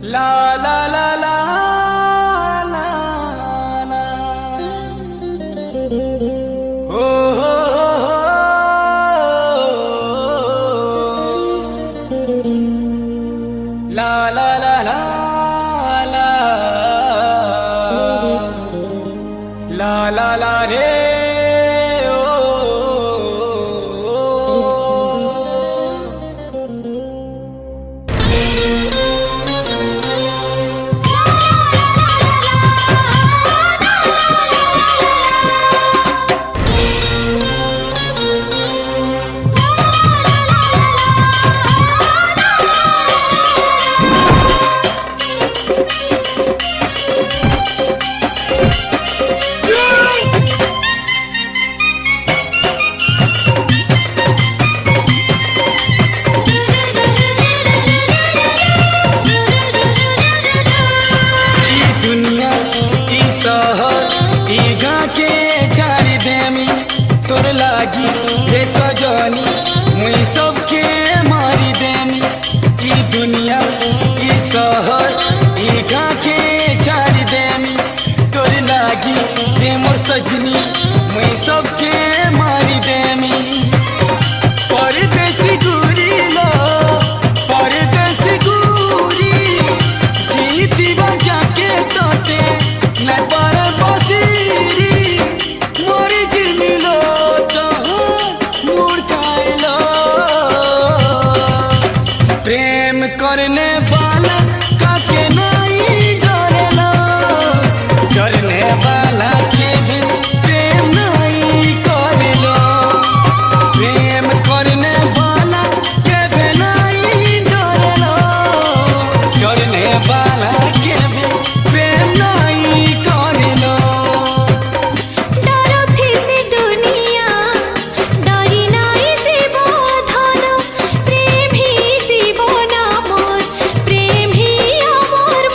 ला ला ला ला ला ला हो हो ला ला ला ला ला ला ला रे तोर लागी ये सजनी मुई सबके मारी देमी। ई दुनिया ई शहर ई गाँव के छाड़ी देमी। तोर लागी ये मोर सजनी मुई सबके मारी देमी। परदेसी गुरी लो परदेसी गुरी जीती बजा के तोते न पर बसीरी मोरी जिमिलो प्रेम करने वाला काके नहीं डरेला। डरने वाला के भी प्रेम नहीं करेलो। प्रेम करने वाला के भी नहीं डरेलो। डरने वाला के भी प्रेम नहीं करेलो। प्रेम ही जीवन मोर प्रेम ही अमर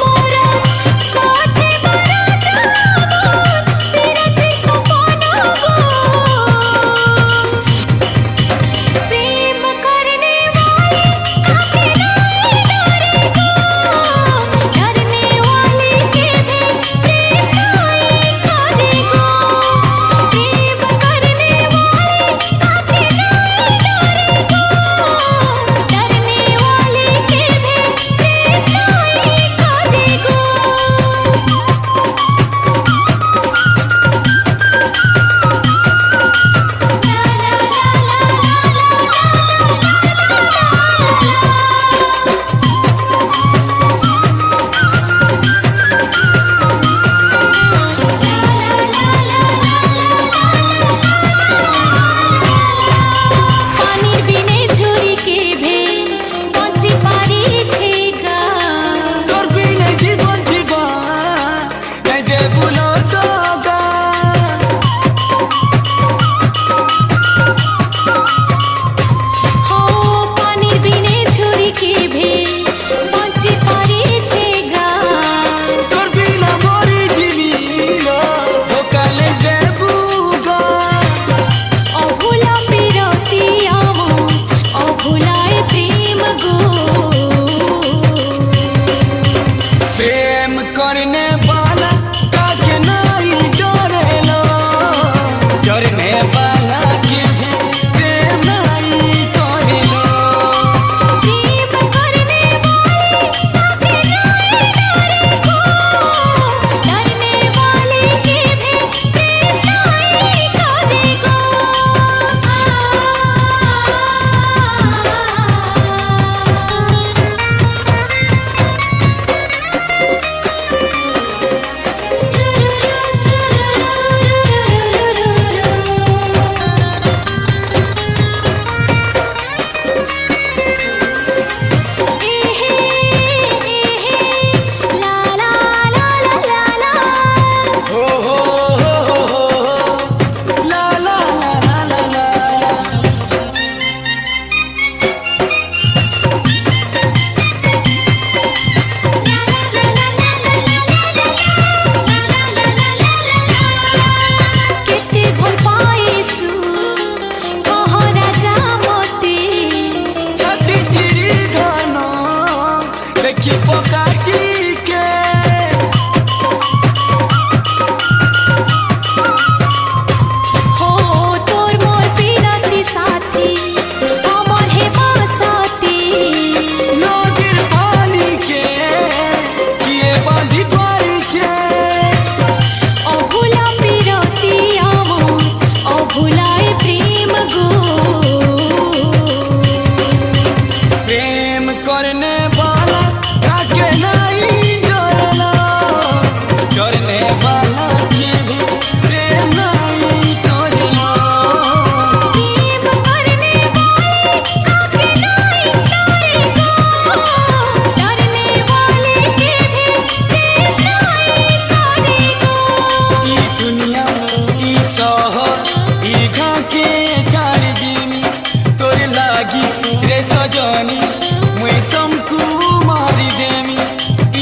देमी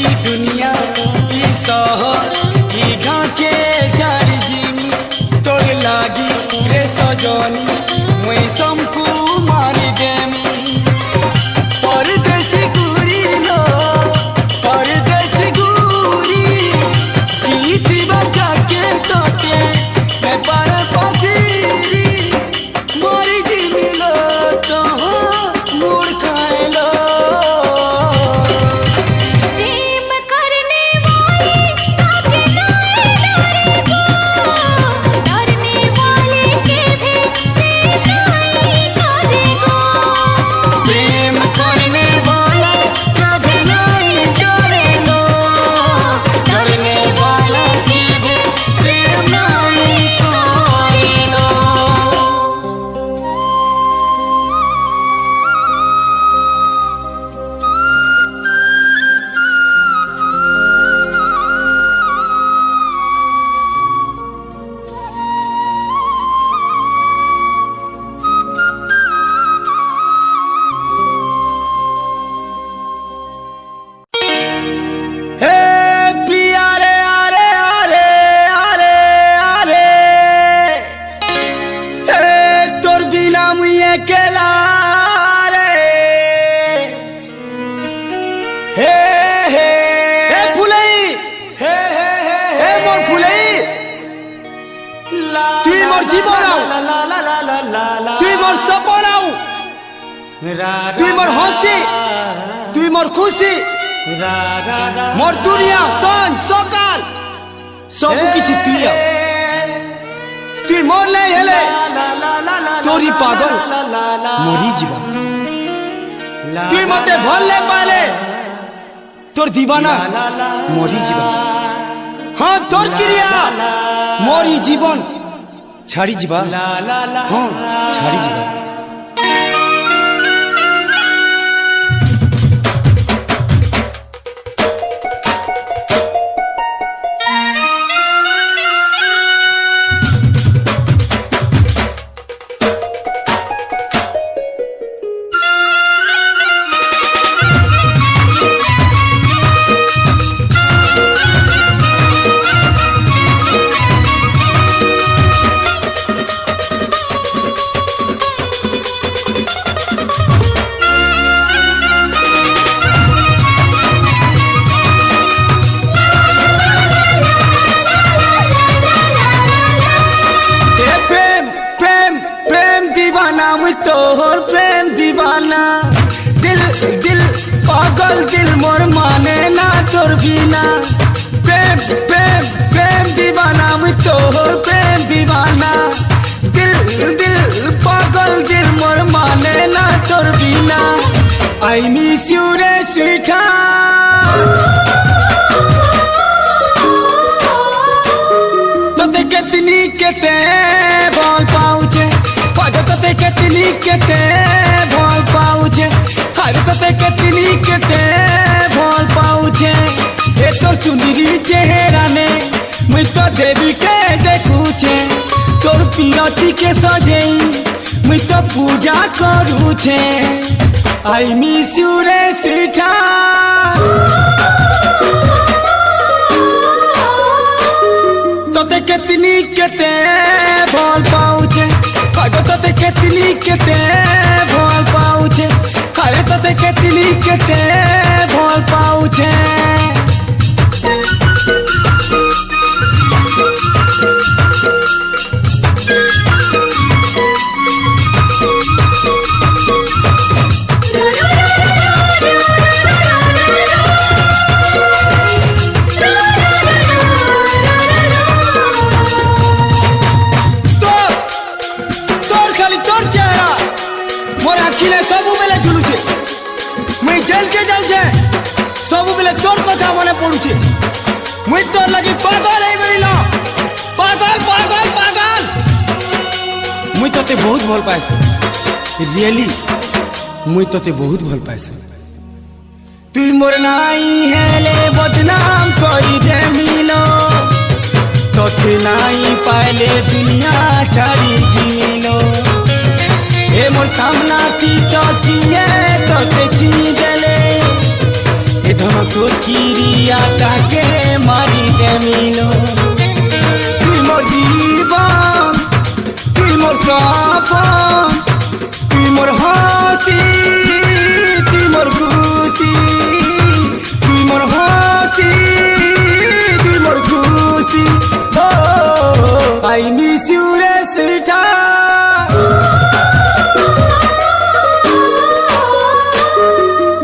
ई दुनिया ई शहर ई गाँव के जारी जीमी तोर लागी रे सजनी मुई समकू मारी देमी परदेसी गुरी लो परदेसी गुरी जीती बचा के तोते मैं पर पसीरी मोरी जी मिलो तो मुड़ खाए लो प्रेम करने वाले ताके नाए डरने वाले के भी नहीं करेगा प्रेम करने वाला कभी नहीं करेगा डरने वाला की भी प्रेम नहीं करेगा। हे प्रिया रे आरे आरे आरे आरे हे तोर बिना मुई अकेला रे हे हे हे फुलई हे हे हे मोर फुलई তুই মোর জীবন তুই মোর সপন তুই মোর হাসি তুই মোর খুশি মোর দুনিয়া সন সকাল সবু কিছু তুই তুই মোর নাই হেলে তোরি পাগল মরি যাবা তুই মতে ভাল নে পালে তোর দিবানা মরি যাবা হ্যাঁ তোর ক্রিয়া মরি জীবন ছাড়ি যাবা হ্যাঁ ছাড়ি যাবা तोहर प्रेम दीवाना दिल दिल पागल दिल मोर माने ना तोर बिना प्रेम प्रेम प्रेम दीवाना मैं तोहर प्रेम दीवाना दिल दिल पागल दिल मोर माने ना तोर बिना आई मिस यू रे स्वीटहार्ट तोते कितनी केते बोल पाऊचे तोते कितनी केते भोल पाऊचे हर तोते कितनी केते भोल पाऊचे हे तोर चुंदरी चेहरा ने मैं तो देवी के देखूचे तोर पीरती के सजेई मैं तो पूजा करूचे आई मिस यू रे स्वीटहार्ट तोते कितनी केते भोल पाऊचे तोते कितनी केते भोल पाऊचे अरे तोते कितनी केते भोल पाऊचे सबु बेले झुलुचे मुई जेल के जाऊचे सबु बेले तोर कथा मने पड़ुचे मुई तोर लगी पागल हे गइलो पागल पागल पागल मुई तोते बहुत भल पाइसे रियली मुई तोते बहुत भल पाइसे तुई मोर नाई हेले बदनाम करी दे मिलो तोते नाई पाइले दुनिया छाड़ी जीलो ए मोर सामना ती तो किए तो ते ची देले ए ধমক তোর কিরিয়া তাকে মারি দে মিলো তুই মোর জীবন তুই মোর সপন তুই মোর হাসি তুই মোর খুশি তুই মোর হাসি তুই মোর খুশি ও আই মিস ইউ রে সিটা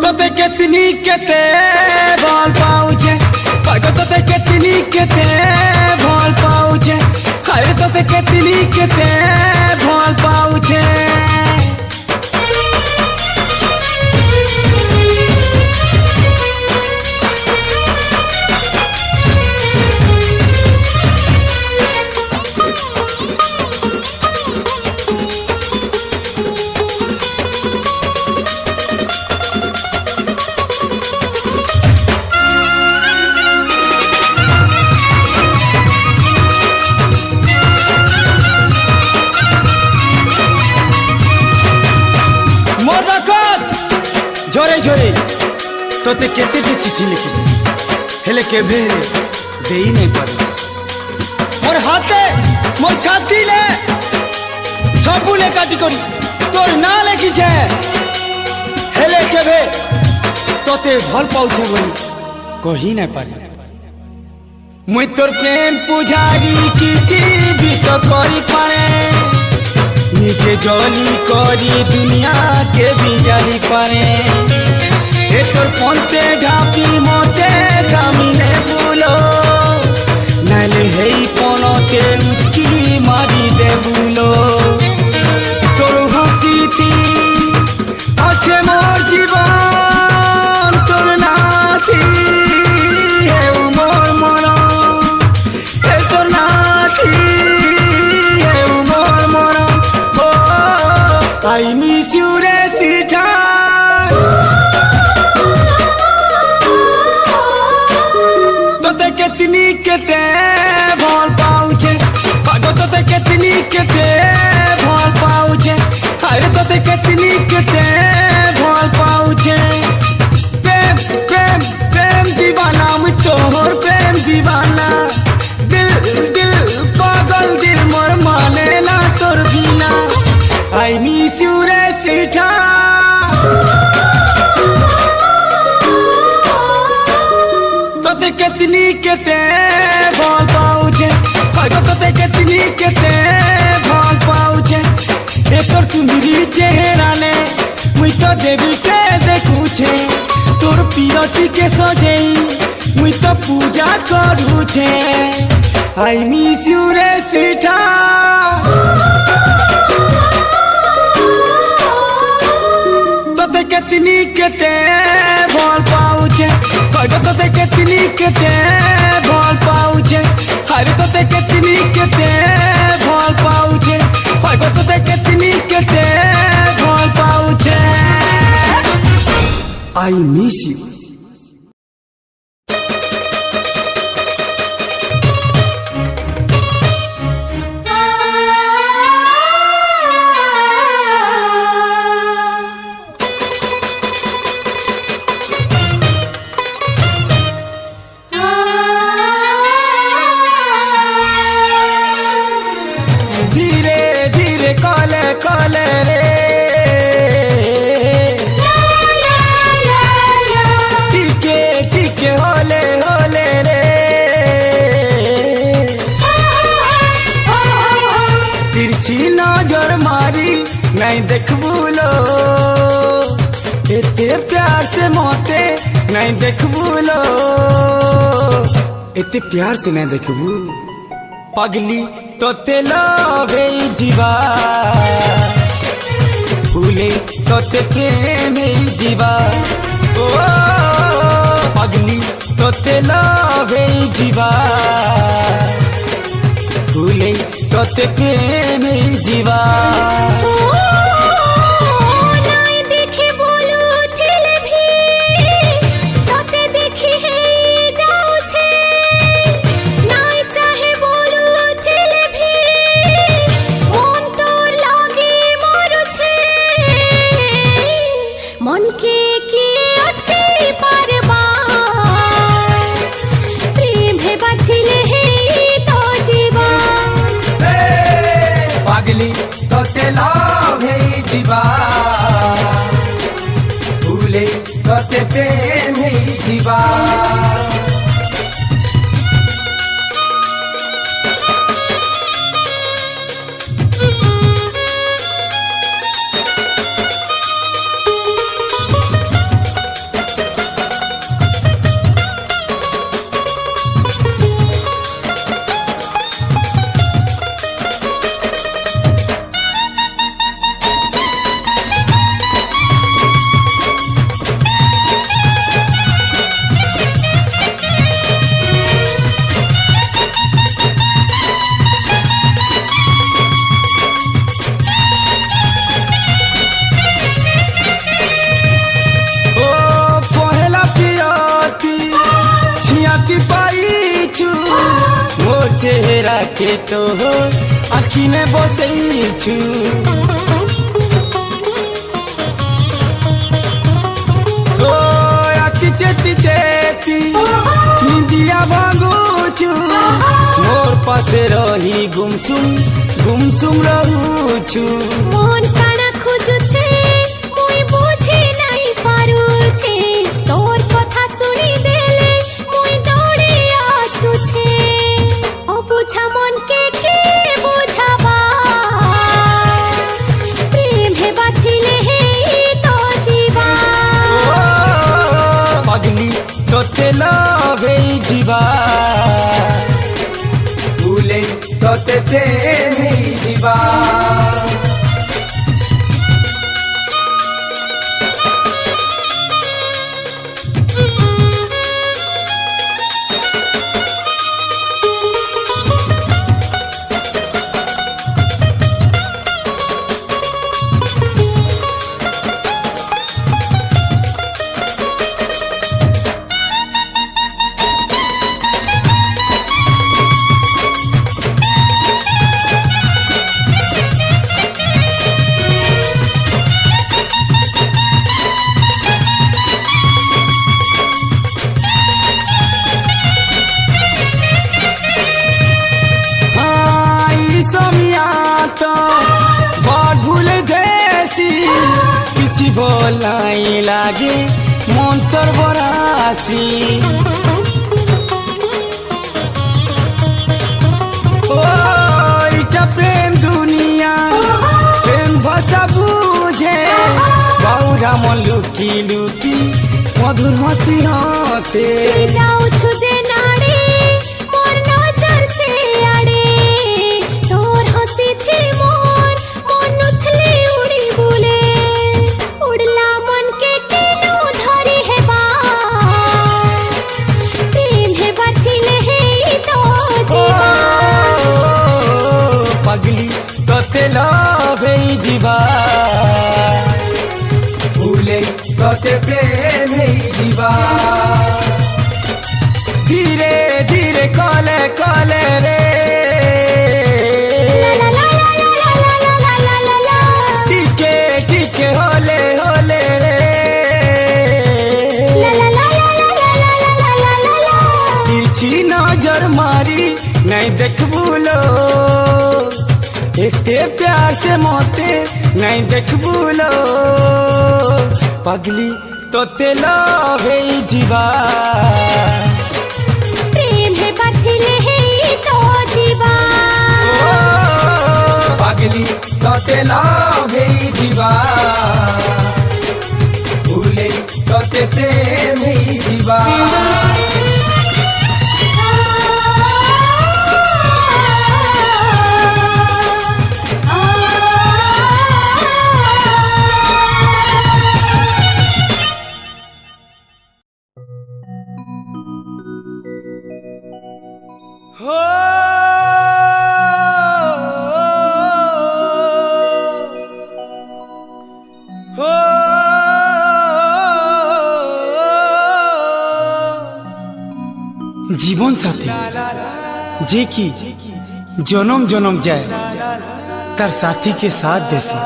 তোতে কেতনি কেতে ভাল পাউছে পাগো তোতে কেতনি কেতে ভাল পাউছে আরে তোতে কেতনি কেতে ভাল পাউছে ঝরে ঝরে তোতে কেতেটি চিঠি লিখিছি হেলে কেবে দেই নাই পারে মোর হাতে মোর ছাতিলে সবুলে কাটি করি তোর না লেখিছে হেলে কেবে তোতে ভাল পাউছে বলি কহি নাই পারি মুই তোর প্রেম পূজারি কিছু भी तो करी पारे নিজে জলি করি দুনিয়া কে भी জানি পারে এ তোর পন্তে ঢাপি মতে কামিনে বুলো নালে হেই পনতে উচকি মারি দে বুলো তোর হাসিতি আছে মোর জীবন তোর নাথি হে মোর মন হে তোর নাথি হে মোর মন ও আই মিস ইউ রে সিটা তোতে কেতনি কেতে ভাল পাউছে পাগো তোতে কেতনি কেতে ভাল পাউছে আরে তোতে কেতনি কেতে ভাল পাউছে প্রেম প্রেম প্রেম দিবানা মুই তোর প্রেম দিবানা দিল দিল পাগল দিল মোর মানে না তোর বিনা আই মিস ইউ রে সিটা তোতে কেতনি কেতে ভাল পাউছে পাগো তোতে কেতনি কেতে ভাল পাউছে এ তোর সুন্দরী চেহারা নে মুই তো দেবীকে দেখুছে তোর পিরতিকে সজেই মুই তো পূজা করুছে আই মিস ইউ রে সিটা তোতে কেতনি কেতে ভাল পাউছে পাগো তোতে কেতনি কেতে ভাল পাউছে আরে তোতে কেতনি কেতে ভাল পাউছে পাগো তোতে কেতনি কেতে ভাল পাউছে আই মিস ইউ ধীরে ধীরে কলে কলে রে টিকে টিকে হলে হলে রে তিরছি নজর মারি নাই দেখবুলো এতে प्यार से मोते नहीं देखबुलो एते प्यार से नहीं देखबू पगली तोते लवे जीवा फूले तोते प्रेम जीवा ओ पगली तोते लवे जीवा फूले तोते प्रेम जीवा मन के अठे पार बा भेजिबा। चेहरा के तो आखी ने बसैछु ओ आखी चेती चेती निंदिया भागुछु मोर पासे रही गुमसुम रहूछु। मन काना खोजुछे मुई बुझी नहीं पारुछे तोर कथा सुनी देले मुई दौड़ी आसुछे बुझा मन के बुझाबा प्रेम है बाथिले है तो जीवा पगली तोते लवे जीवा भूले तोते प्रेम है जीवा। बोलाई लागे मंतर बरासी ओ इटा प्रेम दुनिया प्रेम भाषा बुझे बाउरा मन लुकी लुकी मधुर हंसी हंसे जाऊ छुजे नाड़ी मोर नजर से आड़े तोर हंसी थी मोर मन उछली उड़ी बुले उड़ला मन के केनु धरी है बा प्रेम है बाथिले है तो जीवा पगली तोते लवे जीवा भूले तोते प्रेम है जीवा। धीरे धीरे कले कले रे टीके टीके होले होले रे तिरछी नजर मारी नहीं देख बुलो एते प्यार से मोते नहीं देख बुलो पगली तोते लवे जीवा प्रेम है बाथिले है तो जीवा पगली तोते लवे जीवा भूले तोते प्रेम है जीवा। जीवन साथी जे की जन्म जन्म जाए तार साथी के साथ देसी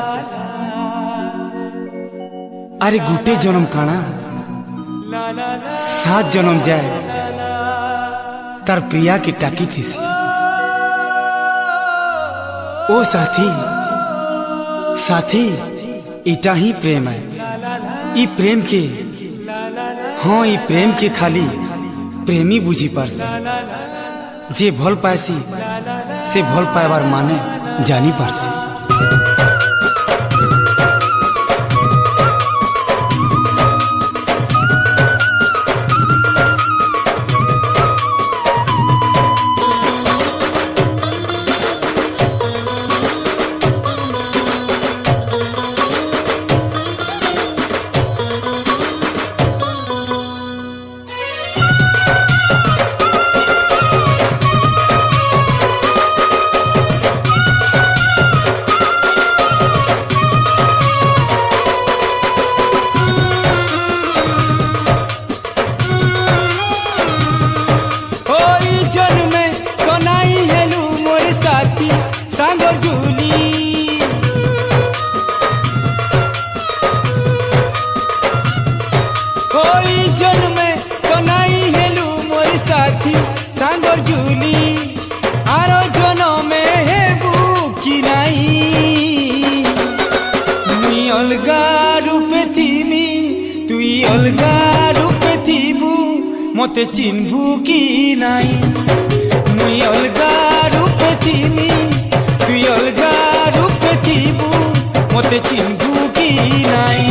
अरे गुटे जन्म काना 7 जन्म जाए तार प्रिया की टाकी थी सी। ओ साथी साथी इटा ही प्रेम है। ई प्रेम के हाँ ई प्रेम के खाली प्रेमी बुझी पारसी जे भल पासी से भल पाइबार माने जानी पारसी। मते चिन्हबू की नाई मुई अलगा रूपे थीमी तुई अलगा रूपे थीबू मते चिन्हबू की नाई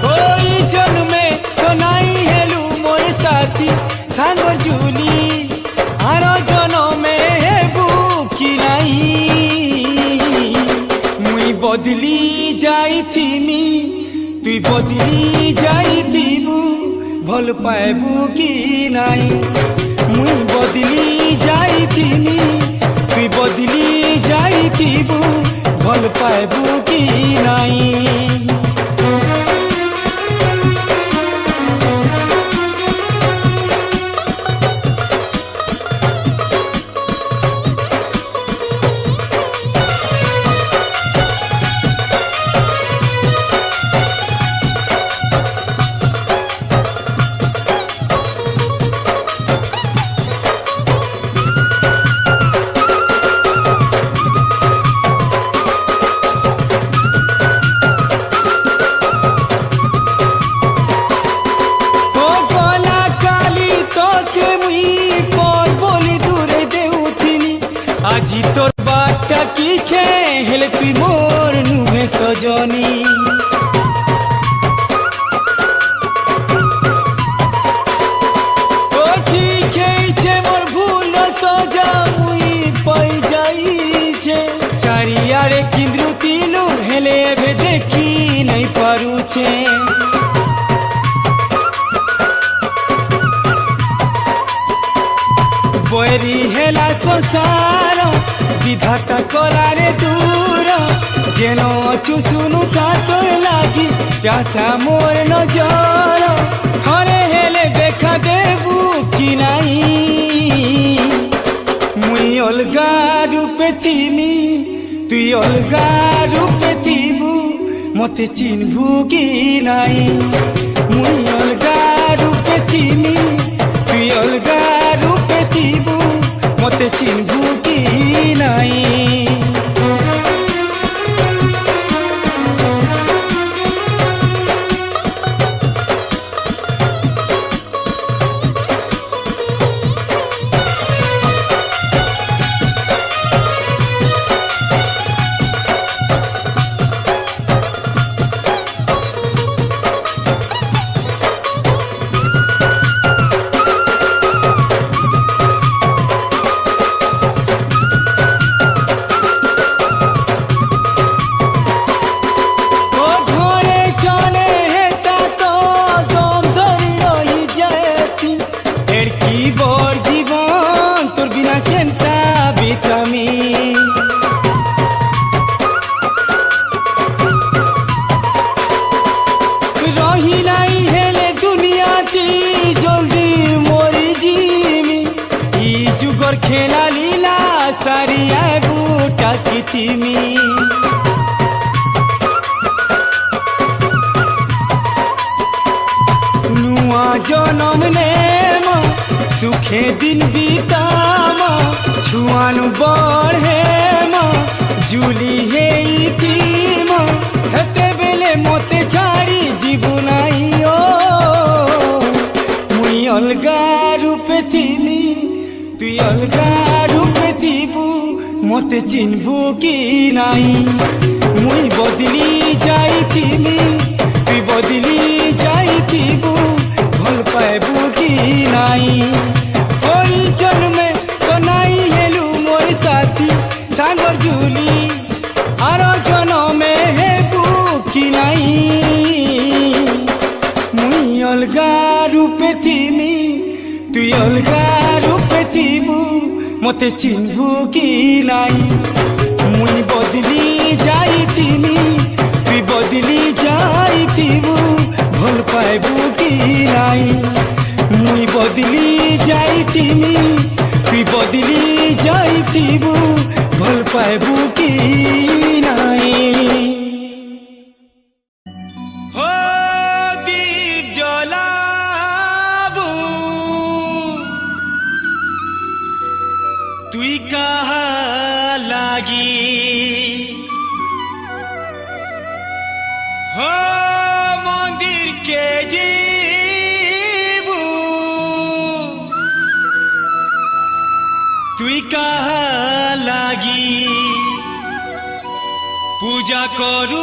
कोई जन्मे तो नाई हेलू मोर साथी सांगर झूली आरो जनमे हेबू की नाई मुई बदली जाई थीमी तुई बदली जाई थीबू भल पाएबू की नाई मुई बदली जाई थीमी तुई बदली जाई थीबू भल पाएबू की नाई। আজি তোর বাটা কিছে হেলে তুই মোর নুহে সজনী ও ঠিক হেইছে মোর ভুল সজা মুই পাই যাইছে চারিয়ারে কিন্দ্রু তিলু হেলে এবে দেখি নাই পারুছে বৈরি হেলা সংসার विधाता करारे दूर जेन अचु सुनु तातोर लागी प्यासा मोर नजर थरे हेले देखा देबू की नाई मुई अलगा रूपे थीमी तुई अलगा रूपे थीबू मते चिन्हबू की नाई मुई अलगा रूपे थीमी तुई अलगा रूपे थीबू मते चिन्हबू की नाई। खेला लीला सारिया बूटा की थीमी नुआ जनम नेम सुखे दिन बीताम छुआनु बढ़े जुली हेई थीम हेते बेले मते छाड़ी जीवु नाई ओ अलगा रूपे थीमी तुई अलगा रूपे थीबू मते चिन्हबू कि नाई मुई बदली जाइथिमी तुई बदली जाइथिबू भल पाइबू कि नाई ओई जन्मे तो नाई हेलू मोर साथी सांगर झुली आर जनमे हेबू कि नाई मुई अलगा रूपे थीमी तुई अलगा रूपे थीबू मते चिन्हबू कि नाई मुई बदली जाइथिमी तुई बदली जाइथिबू भल पाइबू कि नाई मुई बदली जाइथिमी तुई बदली जाइथिबू भल पाइबू कि नाई हो दीप जलाबू तुई कहा लागी हो मंदिर के जीबू तुई कहा लागी पूजा करूथिलु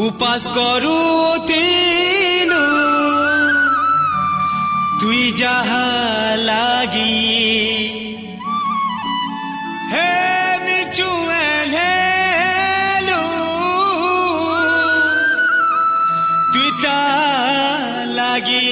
उपास करूथिलु तुई जहा लागी हे मिचुएन हेलु तुई ता लागी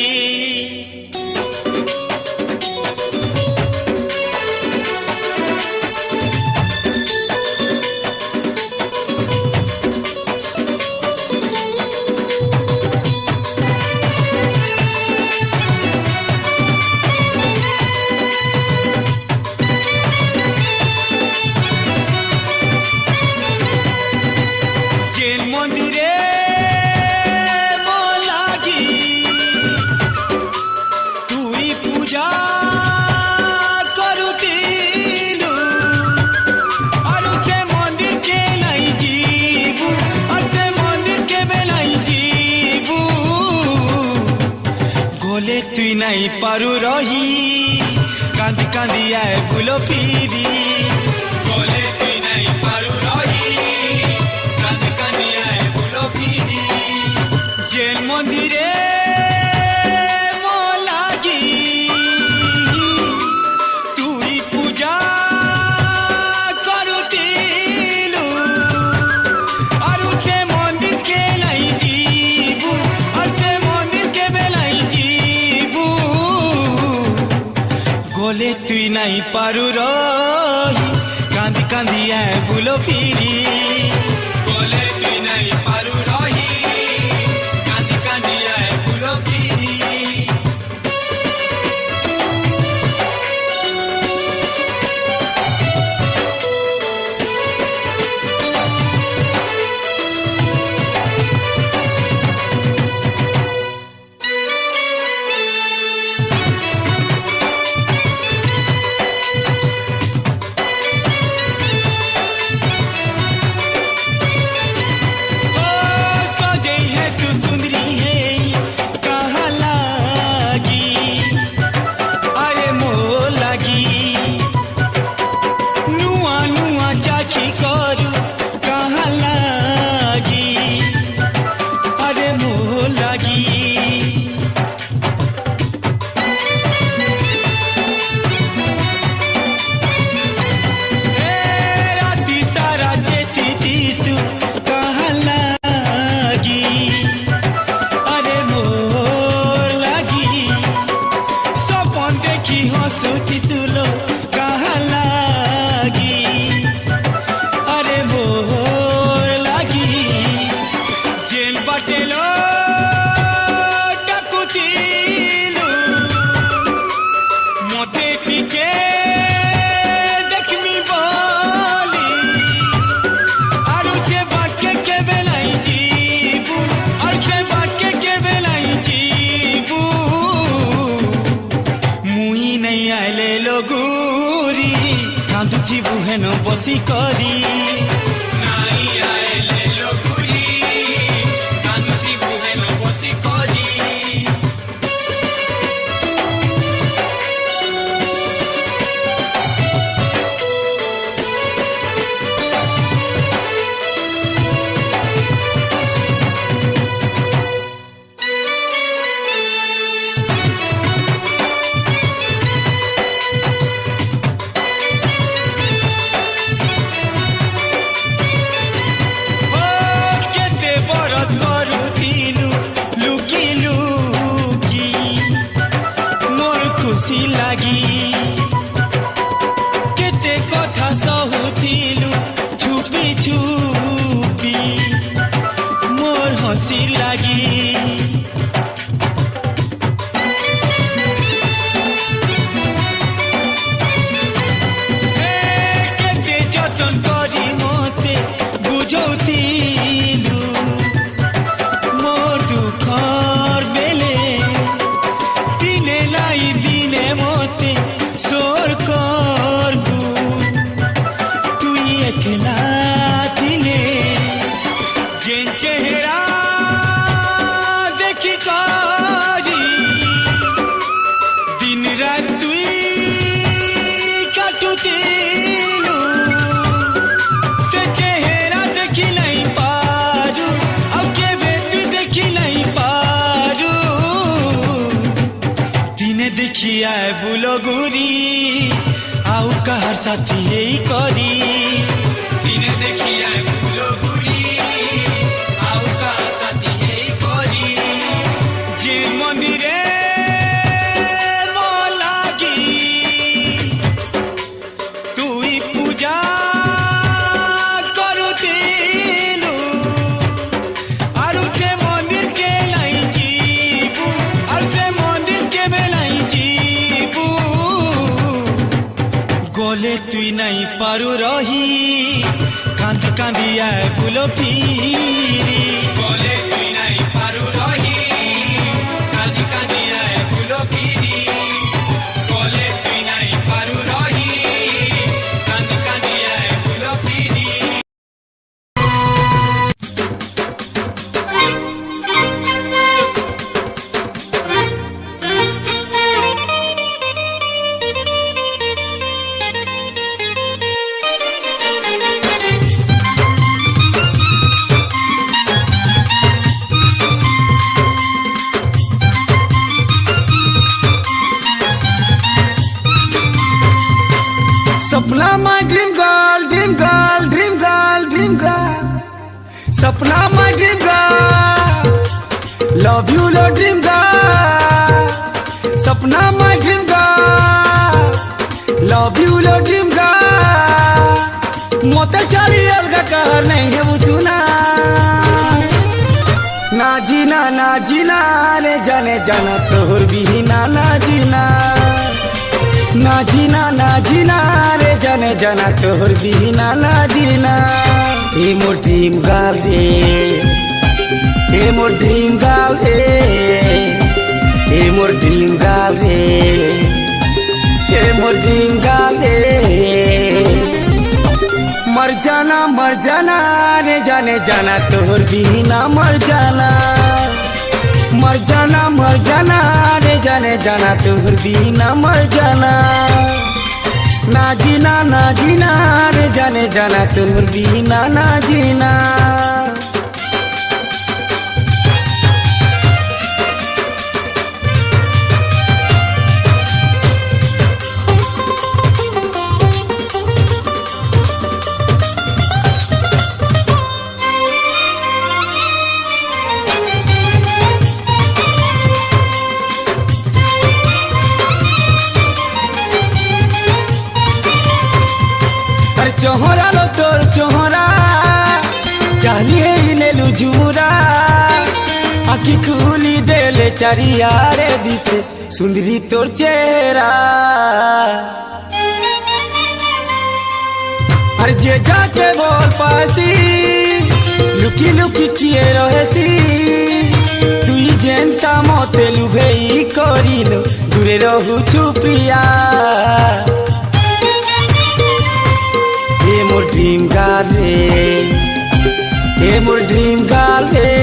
तुई नहीं पारू रही कांदी कांदी आए बुलो फिरी बोले तुई नहीं पारू रही कांदी कांदी आए बुलो फिरी जेल मंदिरे मो लागी तुई पूजा करूथिलु और उसे मंदिर के नहीं जीबू और से मंदिर के बेलाई जीबू गोले तुई नहीं पारू रही कांदी कांदी आए बुलो फिरी गोले तुई नहीं पारू रही कांदी कांदी आए बुलो फिरी हेन बसी करी नाई आएले लोकुरी कांदुती দুখর বেলে দিনে নাই দিনে মতে সোর করবু তুই একলা দিলে যে চেহারা দেখি করি দিন রাত তুই কাটুতিলু সে চেহারা দেখি নাই পারু আউ কেবে তুই দেখি নাই পারু দিনে দেখি আয় বুলগুরি আউ কাহার সাথী এই করি দিনে দেখি আয় বুলগুরি আউ কাহার সাথী এই করি যে মন্দিরে লাগি তুই পূজা করুতিলু আর সে মন্দির কে নাই যাইবু আর সে মন্দির কে বেলাই যাইবু গলে তুই নাই পারু রহি কান্দি কান্দি আয় বুলো ফিরি গলে তুই নাই পারু রহি কান্দি কান্দি আয় বুলো ফিরি গলে তুই নাই পারু রহি কান্দি কান্দি আয় বুলো ফিরি सपना my dream girl, dream girl, dream girl, dream girl. Sapna my dream girl, love you Lord dream girl. Sapna my dream girl, love you Lord dream girl. मोते चाली अलगा कहर नहीं है वो सुना ना जीना रे जाने जाना तोहर भी ना जीना ना जीना रे जाने जाना तोहर बिना ना जीना हे मोर ड्रीम गर्ल रे हे मोर ड्रीम गर्ल रे हे मोर ड्रीम गर्ल रे हे मोर ड्रीम गर्ल रे मर जाना रे जाने जाना तोहर बिना मर जाना रे जाने जाना तोहर बिना मर जाना ना जीना रे जाने जाना तोहर बिना ना जीना चोहरा लो तोर चोहरा चाहिए नेलु झूरा आखी खुली देले चारियारे दिसे सुंदरी तोर चेहरा अरे जे जाके बोल पासी लुकी लुकी किए रहेसी तुई जेनता मते लुभेई करिलो दूरे रहू चुप्रिया हे मोर ड्रीम गर्ल रे हे मोर ड्रीम गर्ल रे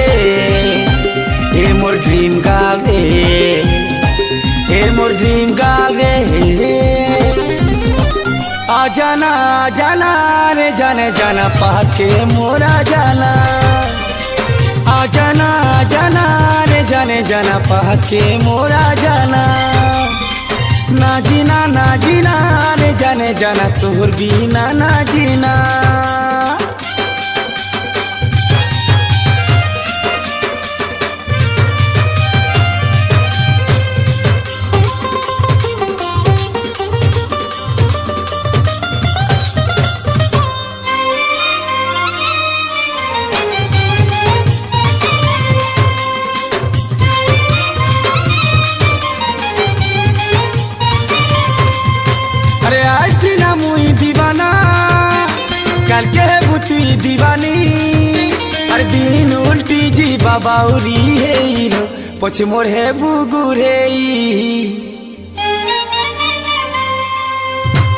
हे मोर ड्रीम गर्ल रे हे मोर ड्रीम गर्ल रे आ जाना रे जाने जाना पास के मोरा जाना आ जाना रे जाने जाना पास के मोरा जाना ना जीना रे जाने जाना तोहर बिना ना जीना कल के बुतुई दीवानी अरे दिन उल्टी जी बाबाउरी हे रो पछ मोर हे बुगुरे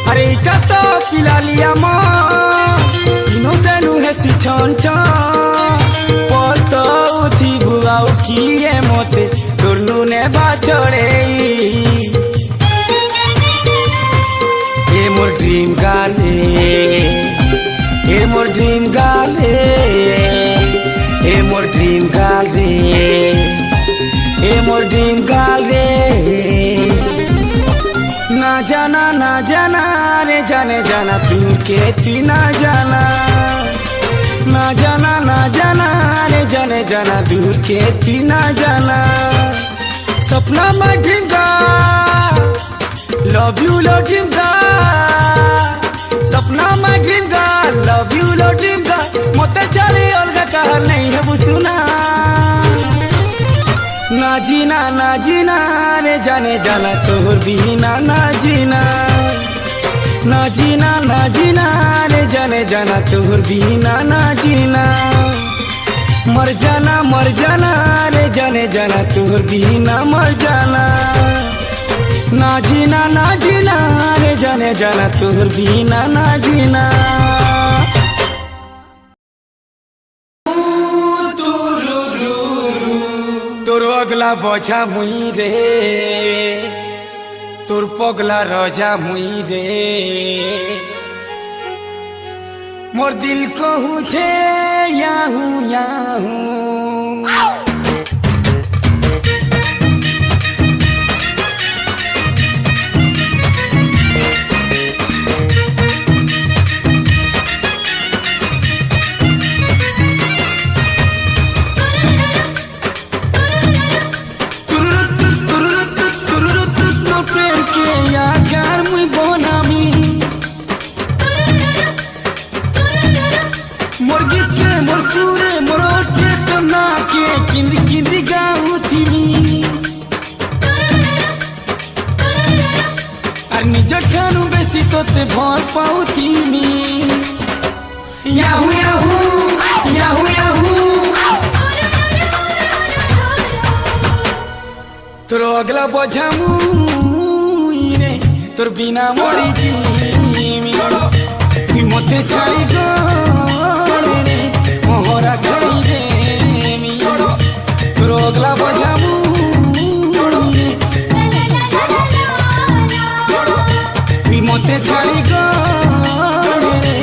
अरे इटा तो पिला लिया माँ इनो से नुहे सी छन छन पतो उठी बुआउ किए मोते तुरनु ने बाछड़े ये मोर ड्रीम गाले ये मोर ड्रीम गाले ये मोर ड्रीम गाले ये मोर ड्रीम गाले ना जाना रे जाने जाना तू के ती ना जाना रे जाने जाना दूर के ती ना जाना सपना में ढिंगा लव यू लो ढिंगा सपना में ढिंगा लव यू लो ढिंगा मोते चली अलगा कहा नहीं है वो सुना ना जीना रे जाने जाना तोहर बिना ना जीना रे जाने जाना तोहर बिना ना जीना मर जाना रे जाने जाना तोहर बिना मर जाना ना जीना रे जाने जाना तोहर बिना ना जीना तोर अगला बोझा मुई रे तोर पगला रजा मुई रे मोर दिल कहूँ छे याहू किंदी गाऊ थी निज ठानु बेसी तोते भर पाऊ थी याहू याहू याहू याहू तोर अगला बोझा मुई रे तोर बिना मरी जीमी तू मते छाड़ी गले रे मोहरा खाई रे तोर अगला बोझा मुई रे तू मते छाड़ी गले रे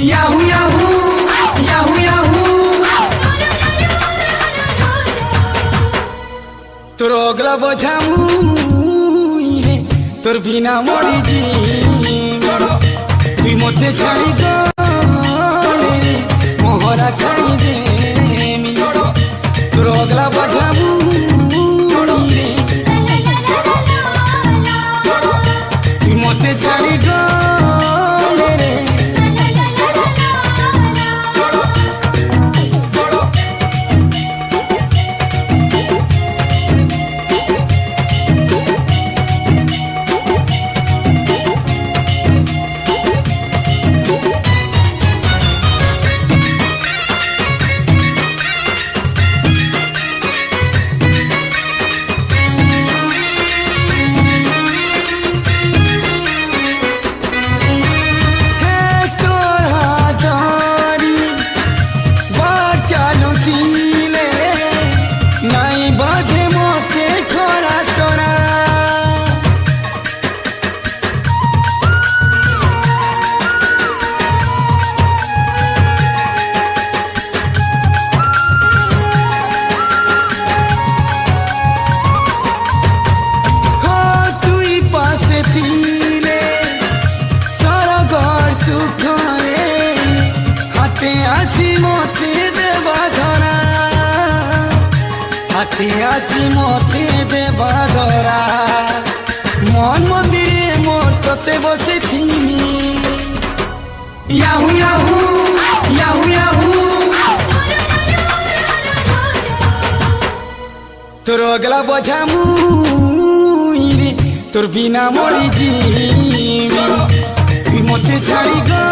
याहू याहू याहू याहू तोर अगला बोझा मुई रे तोर बिना मरी जीमी तुई मते छाड़ी गले रे मोहरा खाई देमी तोर अगला बोझा मुई रे तुई मते छाड़ी गले रे হাতে আসি মতে দেবা ধরা মন মন্দিরে মোর তোতে বসে থিমি ইয়াহু ইয়াহু ইয়াহু ইয়াহু তোর অগলা বোঝা মুই রে তোর বিনা মরি জিমি তুই মতে ছাড়ি গো